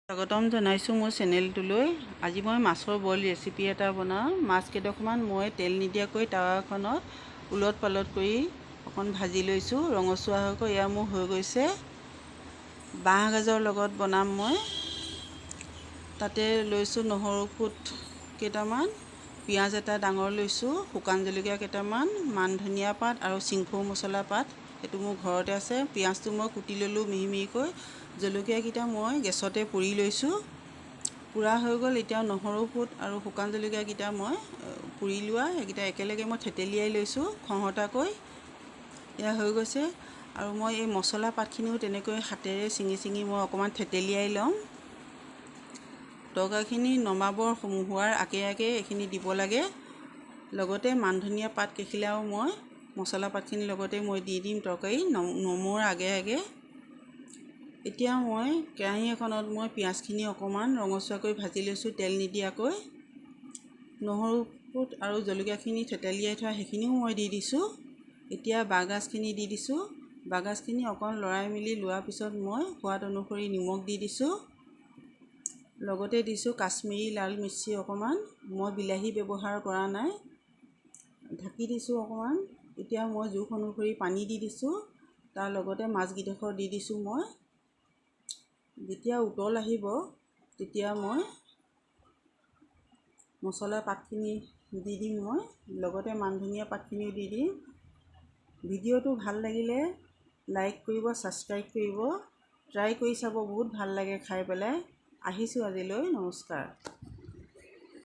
স্বাগতম জনাইছোঁ মোৰ চেনেলটোলৈ। আজি মই মাছৰ বইল ৰেচিপি এটা বনাওঁ। মাছ কেইডোখৰমান মই তেল নিদিয়াকৈ টাৱাখনত উলট পালট কৰি অকণ ভাজি লৈছোঁ, ৰঙচুৱা হৈ এয়া মোৰ হৈ গৈছে। বাঁহ গাজৰ লগত বনাম মই। তাতে লৈছোঁ নহৰু ফুট কেইটামান, পিঁয়াজ এটা ডাঙৰ লৈছোঁ, শুকান জলকীয়া কেইটামান, মান ধনিয়া পাত আৰু চিংফৌ মছলা পাত, সেইটো মোৰ ঘৰতে আছে। পিঁয়াজটো মই কুটি ল'লোঁ মিহি মিহিকৈ। জলকীয়াকেইটা মই গেছতে পুৰি লৈছোঁ। পুৰা হৈ গ'ল। এতিয়া নহৰু ফুট আৰু শুকান জলকীয়াকেইটা মই পুৰি লোৱা সেইকেইটা একেলগে মই থেতেলিয়াই লৈছোঁ খহটাকৈ। এয়া হৈ গৈছে। আৰু মই এই মছলা পাতখিনিও তেনেকৈ হাতেৰে ছিঙি মই অকণমান থেতেলিয়াই ল'ম। তৰকাৰীখিনি নমাবৰ হোৱাৰ আগে আগে এইখিনি দিব লাগে। লগতে মান ধনিয়া পাত কেইখিলাও মই মছলা পাতখিনিৰ লগতে মই দি দিম তৰকাৰী নমোৱাৰ আগে আগে। এতিয়া মই কেৰাহী এখনত মই পিঁয়াজখিনি অকণমান ৰঙচুৱাকৈ ভাজি লৈছোঁ তেল নিদিয়াকৈ। নহৰু ফুট আৰু জলকীয়াখিনি থেতেলিয়াই থোৱা সেইখিনিও মই দি দিছোঁ। এতিয়া বাঁহগাজখিনি দি দিছোঁ। বাঁহগাজখিনি অকণ লৰাই মেলি লোৱাৰ পিছত মই সোৱাদ অনুসৰি নিমখ দি দিছোঁ। লগতে দিছোঁ কাশ্মীৰী লাল মিৰ্চি অকণমান। মই বিলাহী ব্যৱহাৰ কৰা নাই। ঢাকি দিছোঁ অকণমান। এতিয়া মই জোখ অনুসৰি পানী দি দিছোঁ। তাৰ লগতে মাছকেইডোখৰ দি দিছোঁ মই। যেতিয়া উতল আহিব তেতিয়া মই মছলা পাতখিনি দি দিম মই। লগতে মান ধনিয়া পাতখিনিও দি দিম। ভিডিঅ'টো ভাল লাগিলে লাইক কৰিব, ছাবস্ক্ৰাইব কৰিব। ট্ৰাই কৰি চাব, বহুত ভাল লাগে খাই পেলাই। আহিছোঁ আজিলৈ, নমস্কাৰ।